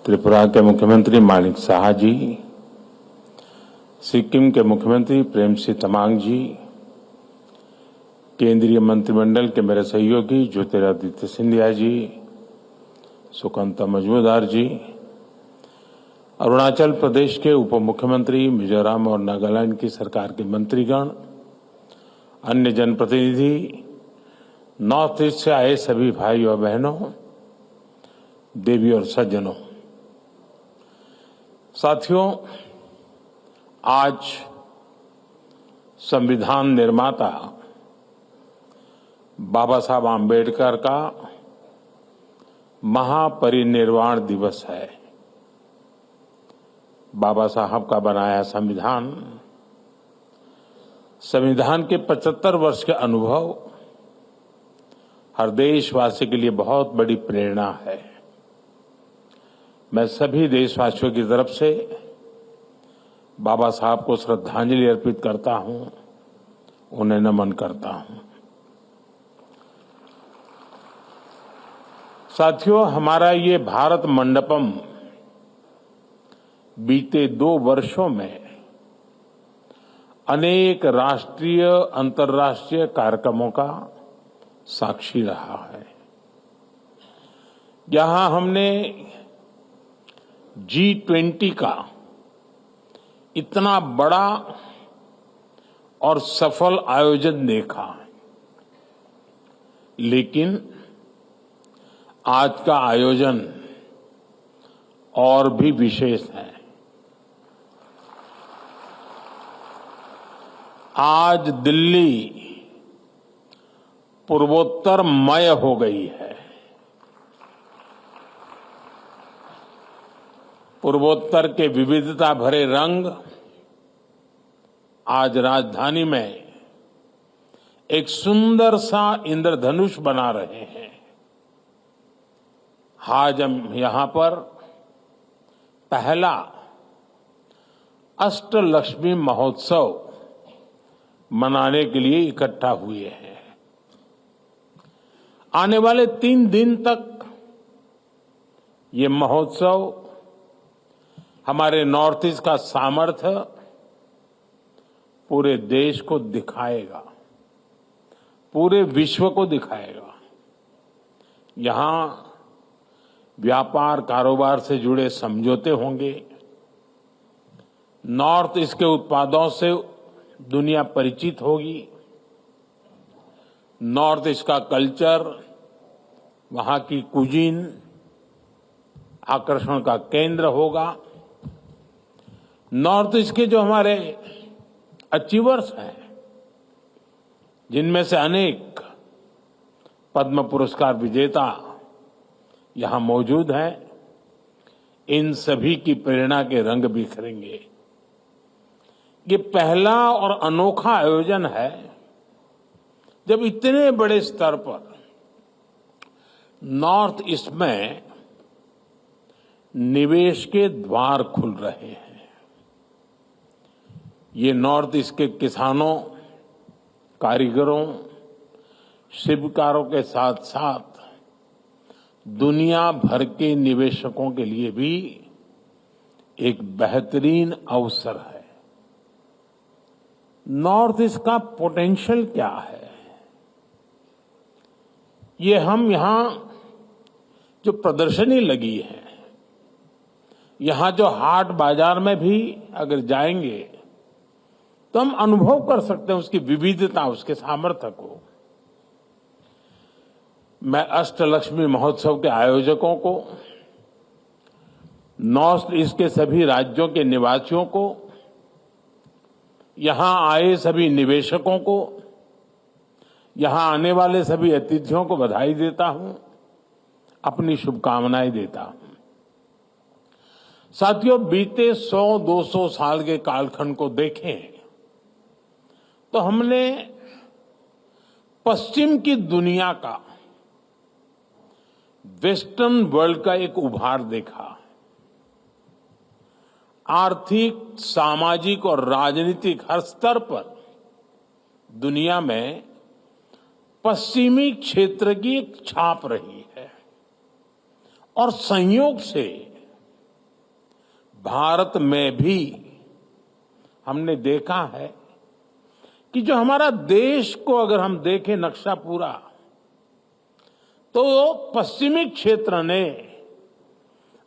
त्रिपुरा के मुख्यमंत्री माणिक साहा जी, सिक्किम के मुख्यमंत्री प्रेमसिंह तमांग जी, केंद्रीय मंत्रिमंडल के मेरे सहयोगी ज्योतिरादित्य सिंधिया जी, सुकांता मजूमदार जी, अरुणाचल प्रदेश के उप मुख्यमंत्री, मिजोरम और नागालैंड की सरकार के मंत्रीगण, अन्य जनप्रतिनिधि, नॉर्थ ईस्ट से आए सभी भाई और बहनों, देवी और सज्जनों, साथियों, आज संविधान निर्माता बाबा साहब आम्बेडकर का महापरिनिर्वाण दिवस है। बाबा साहब का बनाया संविधान के 75 वर्ष के अनुभव हर देशवासी के लिए बहुत बड़ी प्रेरणा है। मैं सभी देशवासियों की तरफ से बाबा साहब को श्रद्धांजलि अर्पित करता हूं, उन्हें नमन करता हूं। साथियों, हमारा ये भारत मंडपम बीते 2 वर्षों में अनेक राष्ट्रीय अंतर्राष्ट्रीय कार्यक्रमों का साक्षी रहा है। यहां हमने G20 का इतना बड़ा और सफल आयोजन देखा, लेकिन आज का आयोजन और भी विशेष है। आज दिल्ली पूर्वोत्तरमय हो गई है। पूर्वोत्तर के विविधता भरे रंग आज राजधानी में एक सुंदर सा इंद्रधनुष बना रहे हैं। आज हम यहां पर पहला अष्टलक्ष्मी महोत्सव मनाने के लिए इकट्ठा हुए हैं। आने वाले 3 दिन तक ये महोत्सव हमारे नॉर्थ ईस्ट का सामर्थ्य पूरे देश को दिखाएगा, पूरे विश्व को दिखाएगा। यहां व्यापार कारोबार से जुड़े समझौते होंगे, नॉर्थ ईस्ट के उत्पादों से दुनिया परिचित होगी, नॉर्थ ईस्ट का कल्चर, वहां की कुजीन आकर्षण का केंद्र होगा। नॉर्थ ईस्ट के जो हमारे अचीवर्स हैं, जिनमें से अनेक पद्म पुरस्कार विजेता यहां मौजूद हैं, इन सभी की प्रेरणा के रंग बिखरेंगे। ये पहला और अनोखा आयोजन है जब इतने बड़े स्तर पर नॉर्थ ईस्ट में निवेश के द्वार खुल रहे हैं। ये नॉर्थ ईस्ट के किसानों, कारीगरों, शिल्पकारों के साथ साथ दुनिया भर के निवेशकों के लिए भी एक बेहतरीन अवसर है। नॉर्थ ईस्ट का पोटेंशियल क्या है, ये हम यहां जो प्रदर्शनी लगी है, यहां जो हाट बाजार में भी अगर जाएंगे तो हम अनुभव कर सकते हैं उसकी विविधता, उसके सामर्थ्य को। मैं अष्टलक्ष्मी महोत्सव के आयोजकों को, नॉर्थ ईस्ट के सभी राज्यों के निवासियों को, यहां आए सभी निवेशकों को, यहां आने वाले सभी अतिथियों को बधाई देता हूं, अपनी शुभकामनाएं देता हूं। साथियों, बीते 100-200 साल के कालखंड को देखें तो हमने पश्चिम की दुनिया का, वेस्टर्न वर्ल्ड का एक उभार देखा। आर्थिक, सामाजिक और राजनीतिक हर स्तर पर दुनिया में पश्चिमी क्षेत्र की एक छाप रही है और संयोग से भारत में भी हमने देखा है कि जो हमारा देश को अगर हम देखें नक्शा पूरा, तो पश्चिमी क्षेत्र ने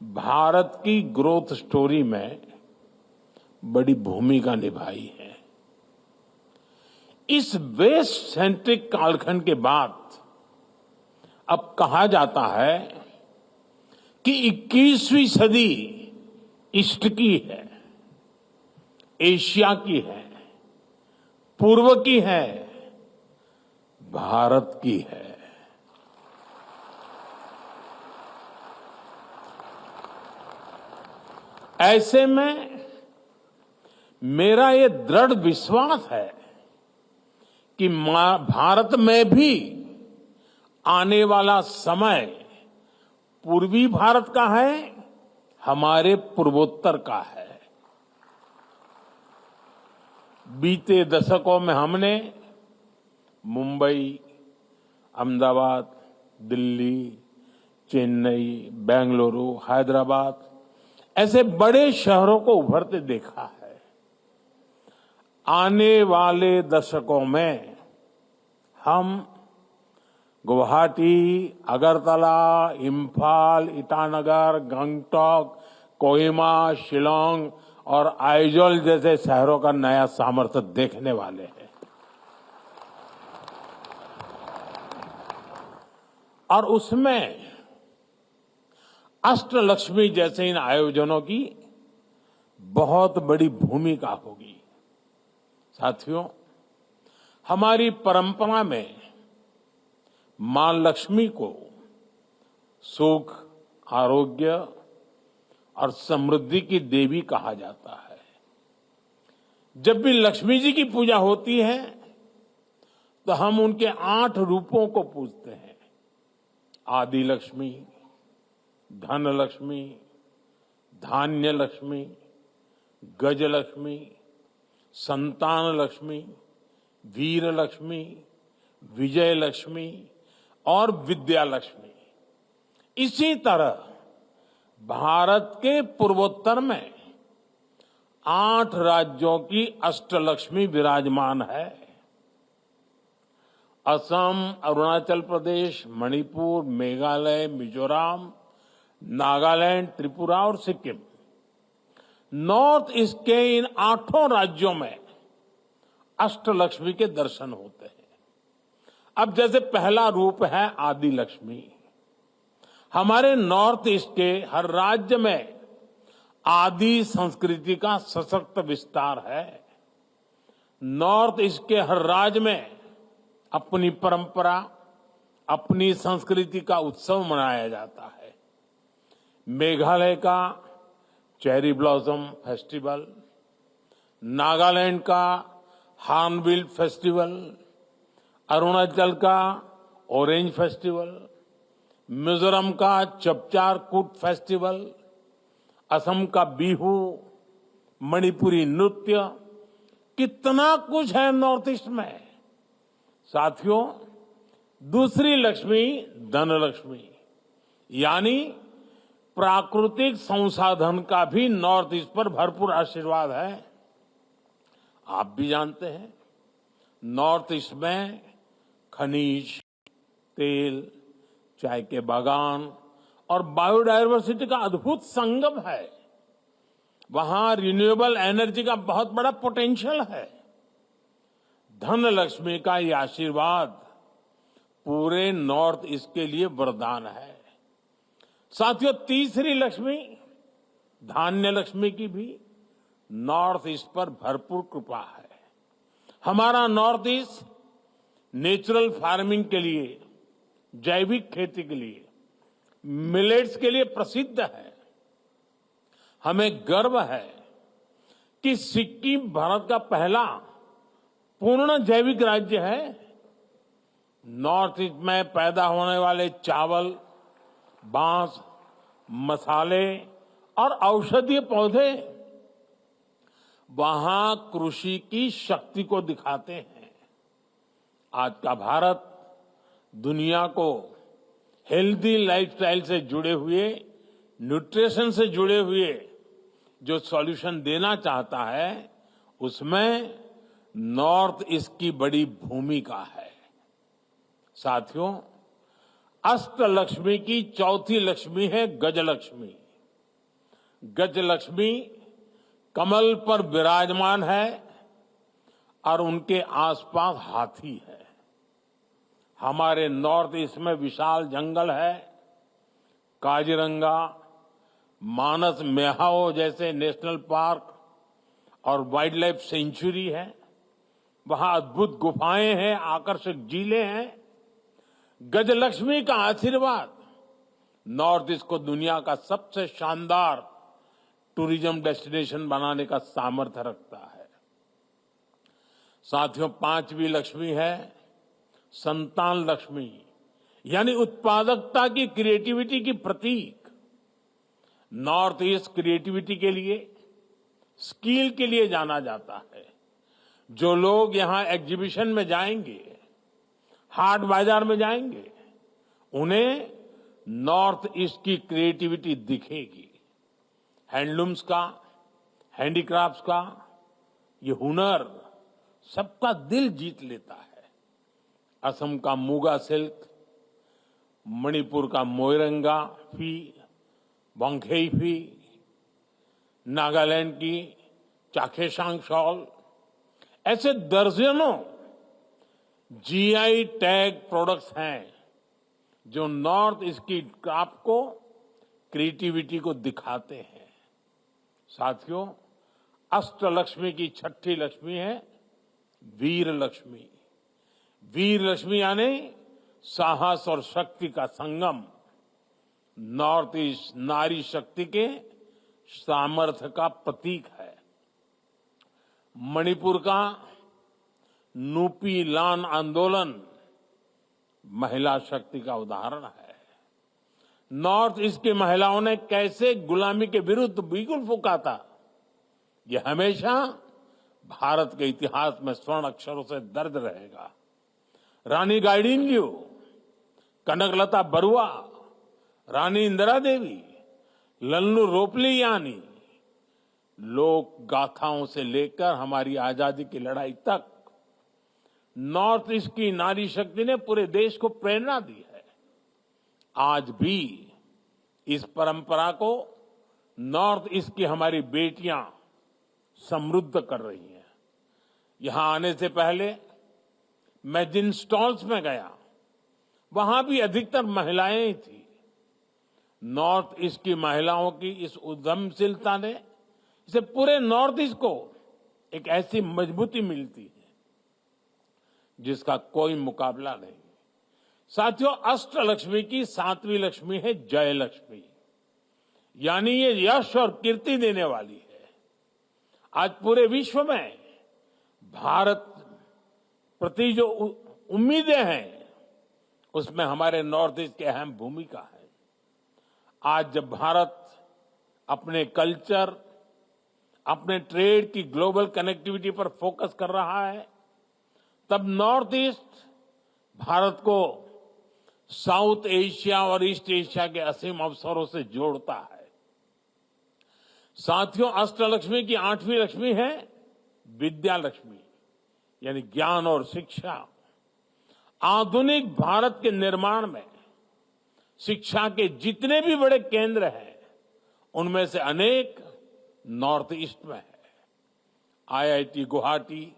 भारत की ग्रोथ स्टोरी में बड़ी भूमिका निभाई है। इस वेस्ट सेंट्रिक कालखंड के बाद अब कहा जाता है कि 21वीं सदी ईस्ट की है, एशिया की है, पूर्व की है, भारत की है। ऐसे में मेरा ये दृढ़ विश्वास है कि भारत में भी आने वाला समय पूर्वी भारत का है, हमारे पूर्वोत्तर का है। बीते दशकों में हमने मुंबई, अहमदाबाद, दिल्ली, चेन्नई, बेंगलुरु, हैदराबाद ऐसे बड़े शहरों को उभरते देखा है। आने वाले दशकों में हम गुवाहाटी, अगरतला, इम्फाल, ईटानगर, गंगटोक, कोहिमा, शिलांग और आइजोल जैसे शहरों का नया सामर्थ्य देखने वाले हैं। और उसमें अष्टलक्ष्मी जैसे इन आयोजनों की बहुत बड़ी भूमिका होगी। साथियों, हमारी परंपरा में मां लक्ष्मी को सुख, आरोग्य और समृद्धि की देवी कहा जाता है। जब भी लक्ष्मी जी की पूजा होती है तो हम उनके 8 रूपों को पूजते हैं। आदि लक्ष्मी, धन लक्ष्मी, धान्य लक्ष्मी, गज लक्ष्मी, संतान लक्ष्मी, वीर लक्ष्मी, विजय लक्ष्मी और विद्या लक्ष्मी। इसी तरह भारत के पूर्वोत्तर में 8 राज्यों की अष्टलक्ष्मी विराजमान है। असम, अरुणाचल प्रदेश, मणिपुर, मेघालय, मिजोरम, नागालैंड, त्रिपुरा और सिक्किम, नॉर्थ ईस्ट के इन 8 राज्यों में अष्टलक्ष्मी के दर्शन होते हैं। अब जैसे पहला रूप है आदि लक्ष्मी। हमारे नॉर्थ ईस्ट के हर राज्य में आदि संस्कृति का सशक्त विस्तार है। नॉर्थ ईस्ट के हर राज्य में अपनी परंपरा, अपनी संस्कृति का उत्सव मनाया जाता है। मेघालय का चेरी ब्लॉसम फेस्टिवल, नागालैंड का हार्नबिल फेस्टिवल, अरुणाचल का ऑरेंज फेस्टिवल, मिजोरम का चपचार कूट फेस्टिवल, असम का बिहू, मणिपुरी नृत्य, कितना कुछ है नॉर्थ ईस्ट में। साथियों, दूसरी लक्ष्मी धन लक्ष्मी, यानी प्राकृतिक संसाधन का भी नॉर्थ ईस्ट पर भरपूर आशीर्वाद है। आप भी जानते हैं, नॉर्थ ईस्ट में खनिज, तेल, चाय के बागान और बायोडायवर्सिटी का अद्भुत संगम है। वहां रिन्यूएबल एनर्जी का बहुत बड़ा पोटेंशियल है। धन लक्ष्मी का ये आशीर्वाद पूरे नॉर्थ ईस्ट के लिए वरदान है। साथियों, तीसरी लक्ष्मी धान्य लक्ष्मी की भी नॉर्थ ईस्ट पर भरपूर कृपा है। हमारा नॉर्थ ईस्ट नेचुरल फार्मिंग के लिए, जैविक खेती के लिए, मिलेट्स के लिए प्रसिद्ध है। हमें गर्व है कि सिक्किम भारत का पहला पूर्ण जैविक राज्य है। नॉर्थ ईस्ट में पैदा होने वाले चावल, बांस, मसाले और औषधीय पौधे वहां कृषि की शक्ति को दिखाते हैं। आज का भारत दुनिया को हेल्दी लाइफस्टाइल से जुड़े हुए, न्यूट्रिशन से जुड़े हुए जो सॉल्यूशन देना चाहता है उसमें नॉर्थ ईस्ट की बड़ी भूमिका है। साथियों, अष्टलक्ष्मी की चौथी लक्ष्मी है गजलक्ष्मी। गजलक्ष्मी कमल पर विराजमान है और उनके आसपास हाथी है। हमारे नॉर्थ ईस्ट में विशाल जंगल है। काजीरंगा, मानस मेहाओ जैसे नेशनल पार्क और वाइल्ड लाइफ सेंचुरी है। वहां अद्भुत गुफाएं हैं, आकर्षक झीलें हैं। गजलक्ष्मी का आशीर्वाद नॉर्थ ईस्ट को दुनिया का सबसे शानदार टूरिज्म डेस्टिनेशन बनाने का सामर्थ्य रखता है। साथियों, पांचवी लक्ष्मी है संतान लक्ष्मी, यानी उत्पादकता की, क्रिएटिविटी की प्रतीक। नॉर्थ ईस्ट क्रिएटिविटी के लिए, स्किल के लिए जाना जाता है। जो लोग यहां एग्जीबिशन में जाएंगे, हाट बाजार में जाएंगे, उन्हें नॉर्थ ईस्ट की क्रिएटिविटी दिखेगी। हैंडलूम्स का, हैंडीक्राफ्ट्स का ये हुनर सबका दिल जीत लेता है। असम का मूगा सिल्क, मणिपुर का मोइरंगा फी, वांगखेई फी, नागालैंड की चाखेसांग शॉल, ऐसे दर्जनों जीआई टैग प्रोडक्ट्स हैं जो नॉर्थ ईस्ट की क्राफ्ट को, क्रिएटिविटी को दिखाते हैं। साथियों, अष्टलक्ष्मी की छठी लक्ष्मी है वीर लक्ष्मी। वीर लक्ष्मी यानी साहस और शक्ति का संगम। नॉर्थ ईस्ट नारी शक्ति के सामर्थ्य का प्रतीक है। मणिपुर का नुपी लान आंदोलन महिला शक्ति का उदाहरण है। नॉर्थ ईस्ट की महिलाओं ने कैसे गुलामी के विरुद्ध बिगुल फूंका था, यह हमेशा भारत के इतिहास में स्वर्ण अक्षरों से दर्ज रहेगा। रानी गाइडिनल्यू, कनकलता बरुआ, रानी इंदिरा देवी, लल्लू रोपलियानी, लोक गाथाओं से लेकर हमारी आजादी की लड़ाई तक नॉर्थ ईस्ट की नारी शक्ति ने पूरे देश को प्रेरणा दी है। आज भी इस परंपरा को नॉर्थ ईस्ट की हमारी बेटियां समृद्ध कर रही हैं। यहां आने से पहले मैं जिन स्टॉल्स में गया, वहां भी अधिकतर महिलाएं ही थी। नॉर्थ ईस्ट की महिलाओं की इस उद्यमशीलता ने इसे पूरे नॉर्थ ईस्ट को एक ऐसी मजबूती मिलती है जिसका कोई मुकाबला नहीं। साथियों, अष्टलक्ष्मी की सातवीं लक्ष्मी है जय लक्ष्मी, यानी ये यश और कीर्ति देने वाली है। आज पूरे विश्व में भारत प्रति जो उम्मीदें हैं, उसमें हमारे नॉर्थ ईस्ट की अहम भूमिका है। आज जब भारत अपने कल्चर, अपने ट्रेड की ग्लोबल कनेक्टिविटी पर फोकस कर रहा है, तब नॉर्थ ईस्ट भारत को साउथ एशिया और ईस्ट एशिया के असीम अवसरों से जोड़ता है। साथियों, अष्टलक्ष्मी की आठवीं लक्ष्मी है विद्या लक्ष्मी, यानी ज्ञान और शिक्षा। आधुनिक भारत के निर्माण में शिक्षा के जितने भी बड़े केंद्र हैं, उनमें से अनेक नॉर्थ ईस्ट में है। IIT Guwahati,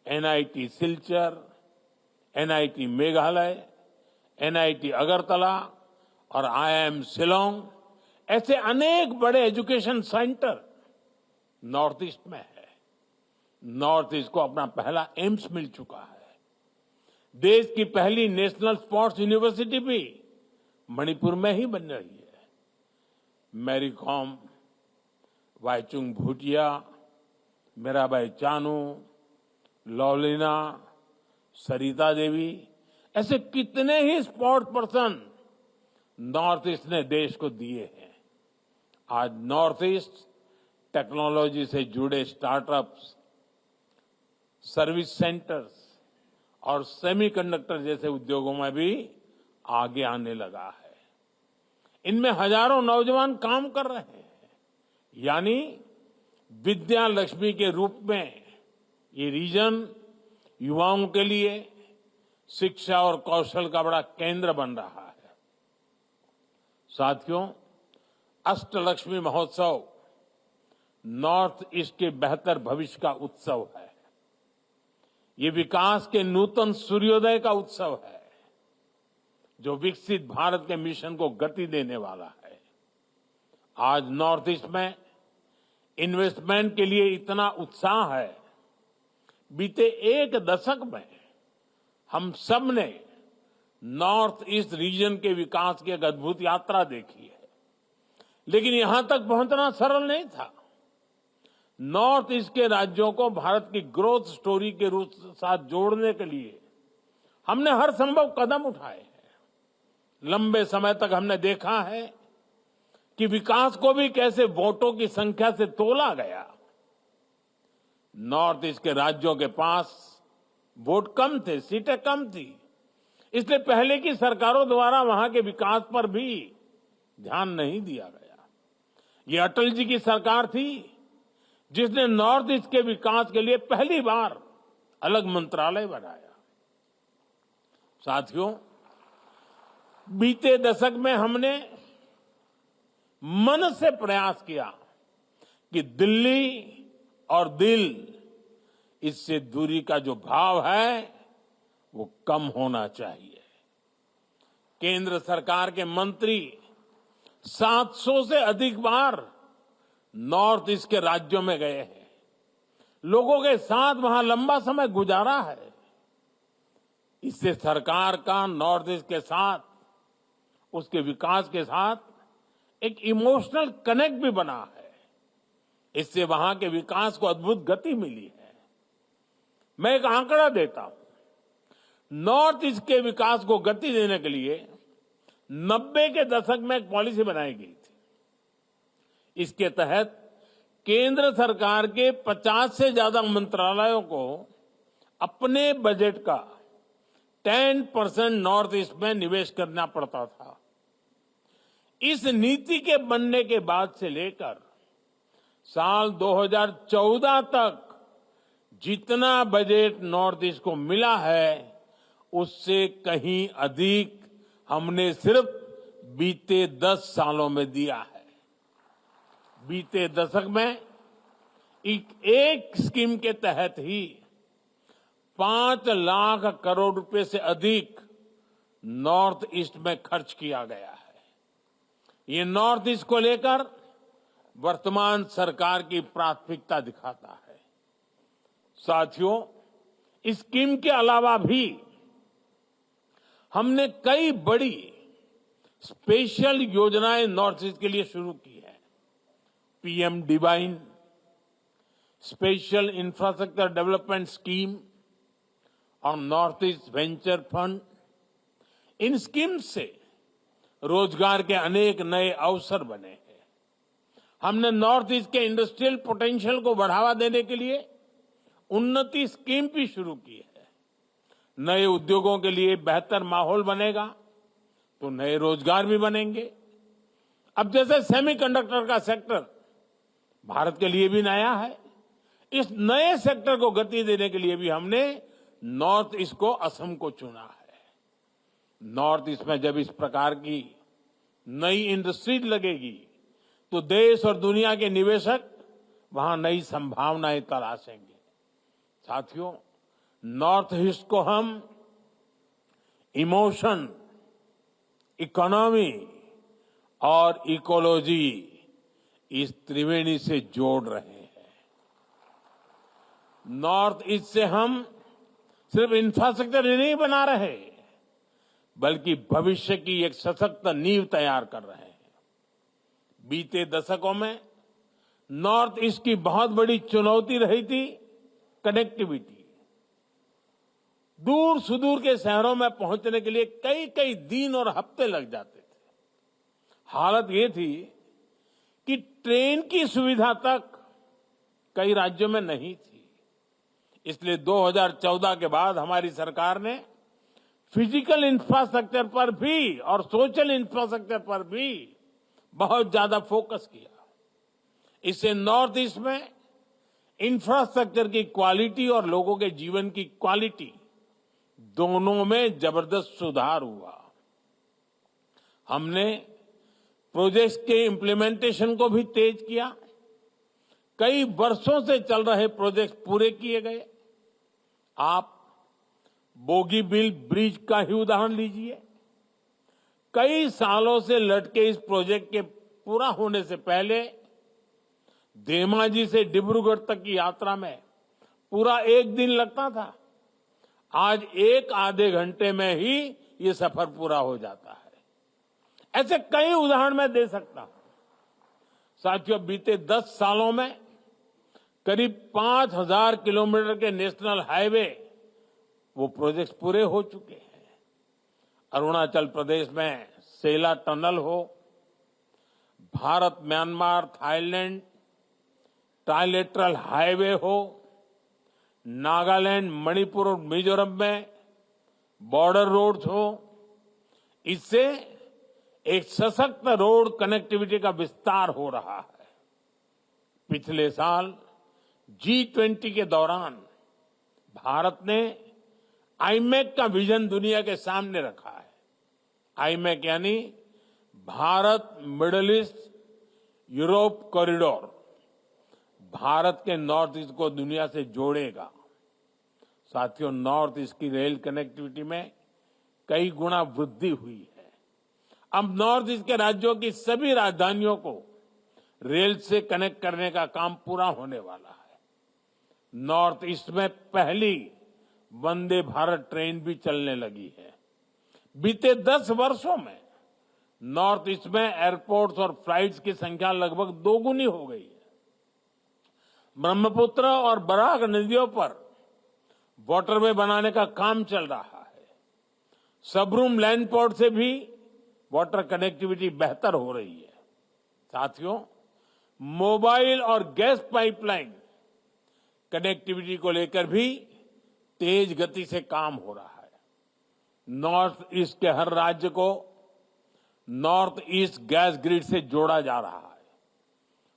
NIT Silchar, NIT Meghalaya, NIT Agartala और आईआईएम शिलांग, ऐसे अनेक बड़े एजुकेशन सेंटर नॉर्थ ईस्ट में है। नॉर्थ ईस्ट को अपना पहला एम्स मिल चुका है। देश की पहली नेशनल स्पोर्ट्स यूनिवर्सिटी भी मणिपुर में ही बन रही है। मैरी कॉम, वाईचुंग भूटिया, मीराबाई चानू, लवलीना, सरिता देवी, ऐसे कितने ही स्पोर्ट्स पर्सन नॉर्थ ईस्ट ने देश को दिए हैं। आज नॉर्थ ईस्ट टेक्नोलॉजी से जुड़े स्टार्टअप्स, सर्विस सेंटर्स और सेमीकंडक्टर जैसे उद्योगों में भी आगे आने लगा है। इनमें हजारों नौजवान काम कर रहे हैं। यानी विद्या लक्ष्मी के रूप में ये रीजन युवाओं के लिए शिक्षा और कौशल का बड़ा केंद्र बन रहा है। साथियों, अष्टलक्ष्मी महोत्सव नॉर्थ ईस्ट के बेहतर भविष्य का उत्सव है। ये विकास के नूतन सूर्योदय का उत्सव है, जो विकसित भारत के मिशन को गति देने वाला है। आज नॉर्थ ईस्ट में इन्वेस्टमेंट के लिए इतना उत्साह है। बीते एक दशक में हम सब ने नॉर्थ ईस्ट रीजन के विकास की एक अद्भुत यात्रा देखी है, लेकिन यहां तक पहुंचना सरल नहीं था। नॉर्थ ईस्ट के राज्यों को भारत की ग्रोथ स्टोरी के रूप साथ जोड़ने के लिए हमने हर संभव कदम उठाए हैं। लंबे समय तक हमने देखा है कि विकास को भी कैसे वोटों की संख्या से तोला गया। नॉर्थ ईस्ट के राज्यों के पास वोट कम थे, सीटें कम थी, इसलिए पहले की सरकारों द्वारा वहां के विकास पर भी ध्यान नहीं दिया गया। ये अटल जी की सरकार थी जिसने नॉर्थ ईस्ट के विकास के लिए पहली बार अलग मंत्रालय बनाया। साथियों, बीते दशक में हमने मन से प्रयास किया कि दिल्ली और दिल, इससे दूरी का जो भाव है वो कम होना चाहिए। केंद्र सरकार के मंत्री 700 से अधिक बार नॉर्थ ईस्ट के राज्यों में गए हैं, लोगों के साथ वहां लंबा समय गुजारा है। इससे सरकार का नॉर्थ ईस्ट के साथ, उसके विकास के साथ एक इमोशनल कनेक्ट भी बना है। इससे वहां के विकास को अद्भुत गति मिली है। मैं एक आंकड़ा देता हूं। नॉर्थ ईस्ट के विकास को गति देने के लिए 90 के दशक में एक पॉलिसी बनाई गई थी। इसके तहत केंद्र सरकार के 50 से ज्यादा मंत्रालयों को अपने बजट का 10% नॉर्थ ईस्ट में निवेश करना पड़ता था। इस नीति के बनने के बाद से लेकर साल 2014 तक जितना बजट नॉर्थ ईस्ट को मिला है, उससे कहीं अधिक हमने सिर्फ बीते 10 सालों में दिया है। बीते दशक में एक स्कीम के तहत ही 5 लाख करोड़ रुपए से अधिक नॉर्थ ईस्ट में खर्च किया गया है। ये नॉर्थ ईस्ट को लेकर वर्तमान सरकार की प्राथमिकता दिखाता है। साथियों, इस स्कीम के अलावा भी हमने कई बड़ी स्पेशल योजनाएं नॉर्थ ईस्ट के लिए शुरू की है। PM divine, special infrastructure development scheme और नॉर्थ ईस्ट वेंचर फंड। इन स्कीम से रोजगार के अनेक नए अवसर बने हैं। हमने नॉर्थ ईस्ट के इंडस्ट्रियल पोटेंशियल को बढ़ावा देने के लिए उन्नति स्कीम भी शुरू की है। नए उद्योगों के लिए बेहतर माहौल बनेगा तो नए रोजगार भी बनेंगे। अब जैसे सेमीकंडक्टर का सेक्टर भारत के लिए भी नया है, इस नए सेक्टर को गति देने के लिए भी हमने नॉर्थ ईस्ट को, असम को चुना है। नॉर्थ ईस्ट में जब इस प्रकार की नई इंडस्ट्री लगेगी तो देश और दुनिया के निवेशक वहां नई संभावनाएं तलाशेंगे। साथियों, नॉर्थ ईस्ट को हम इमोशन, इकोनॉमी और इकोलॉजी, इस त्रिवेणी से जोड़ रहे हैं। नॉर्थ ईस्ट से हम सिर्फ इंफ्रास्ट्रक्चर ही नहीं बना रहे, बल्कि भविष्य की एक सशक्त नींव तैयार कर रहे हैं। बीते दशकों में नॉर्थ ईस्ट की बहुत बड़ी चुनौती रही थी कनेक्टिविटी। दूर सुदूर के शहरों में पहुंचने के लिए कई कई दिन और हफ्ते लग जाते थे। हालत ये थी कि ट्रेन की सुविधा तक कई राज्यों में नहीं थी। इसलिए 2014 के बाद हमारी सरकार ने फिजिकल इंफ्रास्ट्रक्चर पर भी और सोशल इंफ्रास्ट्रक्चर पर भी बहुत ज्यादा फोकस किया। इससे नॉर्थ ईस्ट में इंफ्रास्ट्रक्चर की क्वालिटी और लोगों के जीवन की क्वालिटी दोनों में जबरदस्त सुधार हुआ। हमने प्रोजेक्ट्स के इम्प्लीमेंटेशन को भी तेज किया। कई वर्षों से चल रहे प्रोजेक्ट पूरे किए गए। आप बोगीबील ब्रिज का ही उदाहरण लीजिए। कई सालों से लटके इस प्रोजेक्ट के पूरा होने से पहले धेमाजी से डिब्रूगढ़ तक की यात्रा में पूरा एक दिन लगता था। आज एक आधे घंटे में ही ये सफर पूरा हो जाता है। ऐसे कई उदाहरण मैं दे सकता हूं। साथियों, बीते 10 सालों में करीब 5,000 किलोमीटर के नेशनल हाईवे वो प्रोजेक्ट्स पूरे हो चुके हैं। अरुणाचल प्रदेश में सेला टनल हो, Bharat Myanmar Thailand trilateral highway हो, नागालैंड मणिपुर और मिजोरम में बॉर्डर रोड्स हो, इससे एक सशक्त रोड कनेक्टिविटी का विस्तार हो रहा है। पिछले साल G20 के दौरान भारत ने आईमेक का विजन दुनिया के सामने रखा है। आईमेक यानी Bharat middle east Europe corridor Bharat के नॉर्थ ईस्ट को दुनिया से जोड़ेगा। साथियों, नॉर्थ ईस्ट की रेल कनेक्टिविटी में कई गुना वृद्धि हुई है। अब नॉर्थ ईस्ट के राज्यों की सभी राजधानियों को रेल से कनेक्ट करने का काम पूरा होने वाला है। नॉर्थ ईस्ट में पहली वंदे भारत ट्रेन भी चलने लगी है। बीते 10 वर्षों में नॉर्थ ईस्ट में एयरपोर्ट्स और फ्लाइट्स की संख्या लगभग दोगुनी हो गई है। ब्रह्मपुत्र और बराक नदियों पर वाटरवे बनाने का काम चल रहा है। सबरूम लैंड पोर्ट से भी वाटर कनेक्टिविटी बेहतर हो रही है। साथियों, मोबाइल और गैस पाइपलाइन कनेक्टिविटी को लेकर भी तेज गति से काम हो रहा है। नॉर्थ ईस्ट के हर राज्य को नॉर्थ ईस्ट गैस ग्रिड से जोड़ा जा रहा है।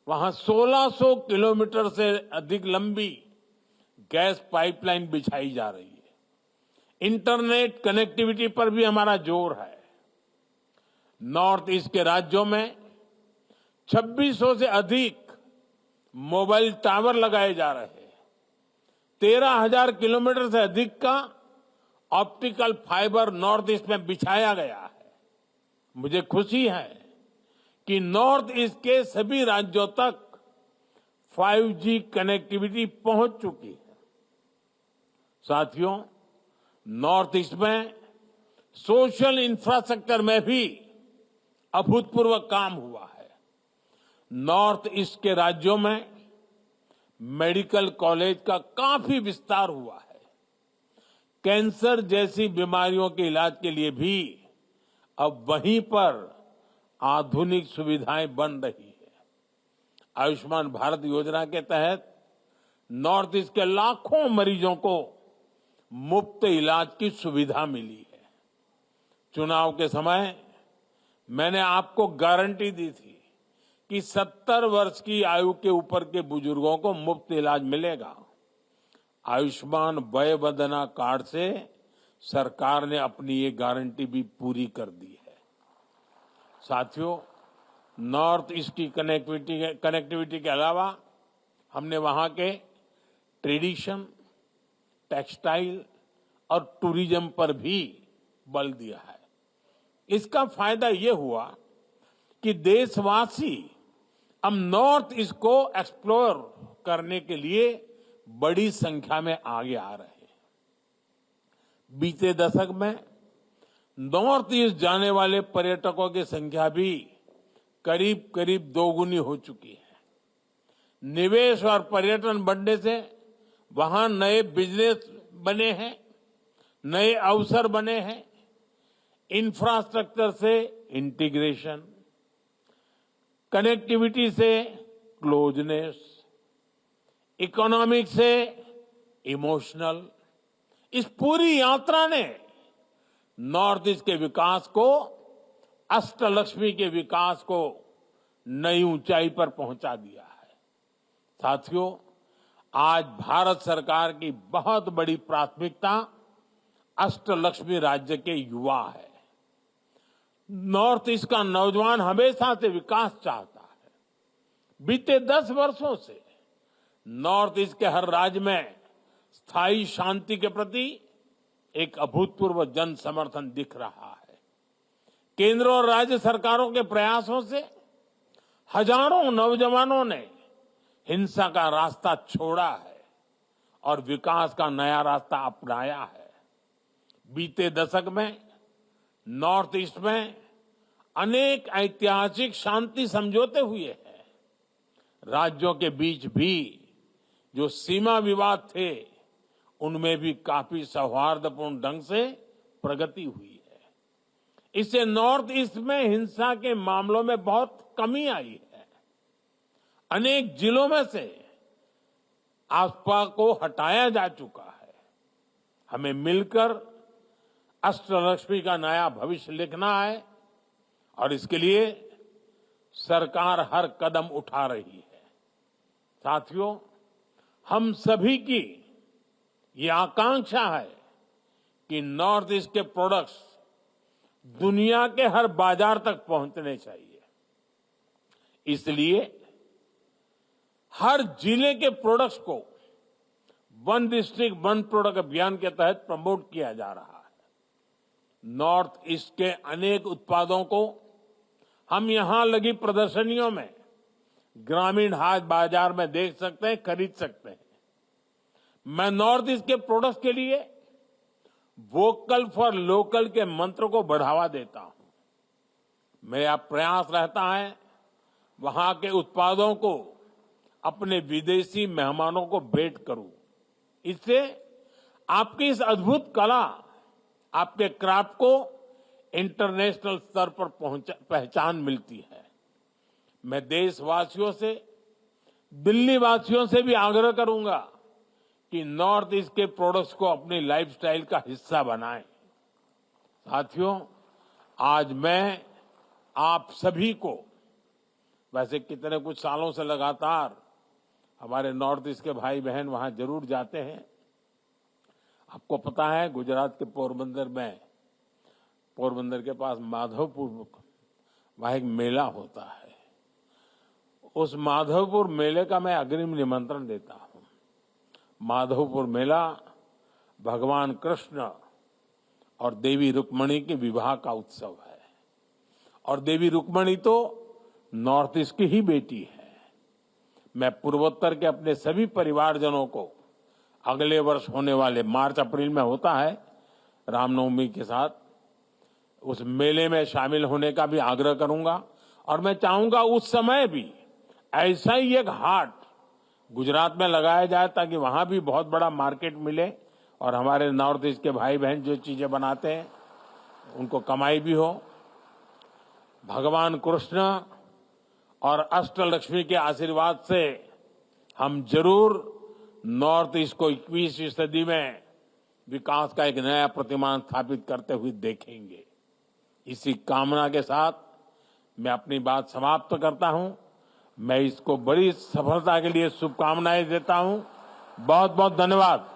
वहां 1600 किलोमीटर से अधिक लंबी गैस पाइपलाइन बिछाई जा रही है। इंटरनेट कनेक्टिविटी पर भी हमारा जोर है। नॉर्थ ईस्ट के राज्यों में 2600 से अधिक मोबाइल टावर लगाए जा रहे हैं। 13,000 किलोमीटर से अधिक का ऑप्टिकल फाइबर नॉर्थ ईस्ट में बिछाया गया है। मुझे खुशी है कि नॉर्थ ईस्ट के सभी राज्यों तक 5G कनेक्टिविटी पहुंच चुकी है। साथियों, नॉर्थ ईस्ट में सोशल इंफ्रास्ट्रक्चर में भी अभूतपूर्व काम हुआ है। नॉर्थ ईस्ट के राज्यों में मेडिकल कॉलेज का काफी विस्तार हुआ है। कैंसर जैसी बीमारियों के इलाज के लिए भी अब वहीं पर आधुनिक सुविधाएं बन रही है। आयुष्मान भारत योजना के तहत नॉर्थ ईस्ट के लाखों मरीजों को मुफ्त इलाज की सुविधा मिली है। चुनाव के समय मैंने आपको गारंटी दी थी कि 70 वर्ष की आयु के ऊपर के बुजुर्गों को मुफ्त इलाज मिलेगा। आयुष्मान वय वंदना कार्ड से सरकार ने अपनी ये गारंटी भी पूरी कर दी है। साथियों, नॉर्थ ईस्ट की कनेक्टिविटी के अलावा हमने वहां के ट्रेडिशन, टेक्सटाइल और टूरिज्म पर भी बल दिया है। इसका फायदा ये हुआ कि देशवासी अब नॉर्थ ईस्ट को एक्सप्लोर करने के लिए बड़ी संख्या में आगे आ रहे हैं। बीते दशक में नॉर्थ ईस्ट जाने वाले पर्यटकों की संख्या भी करीब करीब दोगुनी हो चुकी है। निवेश और पर्यटन बढ़ने से वहां नए बिजनेस बने हैं, नए अवसर बने हैं। इंफ्रास्ट्रक्चर से इंटीग्रेशन, कनेक्टिविटी से क्लोजनेस, इकोनॉमिक से इमोशनल, इस पूरी यात्रा ने नॉर्थ ईस्ट के विकास को, अष्टलक्ष्मी के विकास को नई ऊंचाई पर पहुंचा दिया है। साथियों, आज भारत सरकार की बहुत बड़ी प्राथमिकता अष्टलक्ष्मी राज्य के युवा है। नॉर्थ ईस्ट का नौजवान हमेशा से विकास चाहता है। बीते 10 वर्षों से नॉर्थ ईस्ट के हर राज्य में स्थायी शांति के प्रति एक अभूतपूर्व जन समर्थन दिख रहा है। केंद्र और राज्य सरकारों के प्रयासों से हजारों नौजवानों ने हिंसा का रास्ता छोड़ा है और विकास का नया रास्ता अपनाया है। बीते दशक में नॉर्थ ईस्ट में अनेक ऐतिहासिक शांति समझौते हुए हैं। राज्यों के बीच भी जो सीमा विवाद थे, उनमें भी काफी सौहार्दपूर्ण ढंग से प्रगति हुई है। इससे नॉर्थ ईस्ट में हिंसा के मामलों में बहुत कमी आई है। अनेक जिलों में से आफ्वाह को हटाया जा चुका है। हमें मिलकर अष्टलक्ष्मी का नया भविष्य लिखना है और इसके लिए सरकार हर कदम उठा रही है। साथियों, हम सभी की ये आकांक्षा है कि नॉर्थ ईस्ट के प्रोडक्ट्स दुनिया के हर बाजार तक पहुंचने चाहिए। इसलिए हर जिले के प्रोडक्ट्स को वन डिस्ट्रिक्ट वन प्रोडक्ट अभियान के तहत प्रमोट किया जा रहा है। नॉर्थ ईस्ट के अनेक उत्पादों को हम यहां लगी प्रदर्शनियों में, ग्रामीण हाट बाजार में देख सकते हैं, खरीद सकते हैं। मैं नॉर्थ ईस्ट के प्रोडक्ट्स के लिए वोकल फॉर लोकल के मंत्र को बढ़ावा देता हूं। मेरा प्रयास रहता है वहां के उत्पादों को अपने विदेशी मेहमानों को भेंट करूं। इससे आपकी इस अद्भुत कला, आपके क्राफ्ट को इंटरनेशनल स्तर पर पहचान मिलती है। मैं देशवासियों से, दिल्ली वासियों से भी आग्रह करूंगा कि नॉर्थ ईस्ट के प्रोडक्ट्स को अपनी लाइफस्टाइल का हिस्सा बनाएं। साथियों, आज मैं आप सभी को, वैसे कितने कुछ सालों से लगातार हमारे नॉर्थ ईस्ट के भाई बहन वहां जरूर जाते हैं। आपको पता है, गुजरात के पोरबंदर में, पोरबंदर के पास माधवपुर, वहां एक मेला होता है। उस माधवपुर मेले का मैं अग्रिम निमंत्रण देता हूं। माधवपुर मेला भगवान कृष्ण और देवी रुक्मणी के विवाह का उत्सव है और देवी रुक्मणी तो नॉर्थ ईस्ट की ही बेटी है। मैं पूर्वोत्तर के अपने सभी परिवारजनों को अगले वर्ष होने वाले मार्च अप्रैल में होता है, रामनवमी के साथ, उस मेले में शामिल होने का भी आग्रह करूंगा। और मैं चाहूंगा उस समय भी ऐसा ही एक हाट गुजरात में लगाया जाए ताकि वहां भी बहुत बड़ा मार्केट मिले और हमारे नॉर्थ ईस्ट के भाई बहन जो चीजें बनाते हैं उनको कमाई भी हो। भगवान कृष्ण और अष्टलक्ष्मी के आशीर्वाद से हम जरूर नॉर्थ ईस्ट को 21वीं सदी में विकास का एक नया प्रतिमान स्थापित करते हुए देखेंगे। इसी कामना के साथ मैं अपनी बात समाप्त करता हूं। मैं इसको बड़ी सफलता के लिए शुभकामनाएं देता हूं। बहुत बहुत धन्यवाद।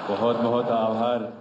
बहुत बहुत आभार।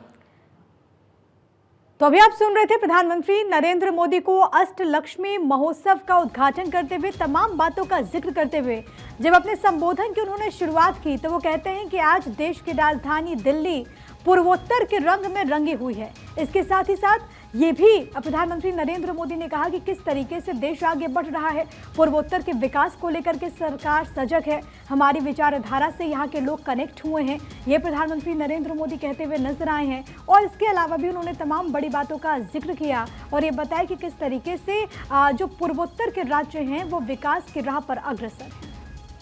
तो अभी आप सुन रहे थे प्रधानमंत्री नरेंद्र मोदी को अष्टलक्ष्मी महोत्सव का उद्घाटन करते हुए तमाम बातों का जिक्र करते हुए। जब अपने संबोधन की उन्होंने शुरुआत की तो वो कहते हैं कि आज देश की राजधानी दिल्ली पूर्वोत्तर के रंग में रंगी हुई है। इसके साथ ही साथ ये भी प्रधानमंत्री नरेंद्र मोदी ने कहा कि किस तरीके से देश आगे बढ़ रहा है। पूर्वोत्तर के विकास को लेकर के सरकार सजग है, हमारी विचारधारा से यहाँ के लोग कनेक्ट हुए हैं, ये प्रधानमंत्री नरेंद्र मोदी कहते हुए नजर आए हैं। और इसके अलावा भी उन्होंने तमाम बड़ी बातों का जिक्र किया और ये बताया कि किस तरीके से जो पूर्वोत्तर के राज्य हैं वो विकास की राह पर अग्रसर हैं।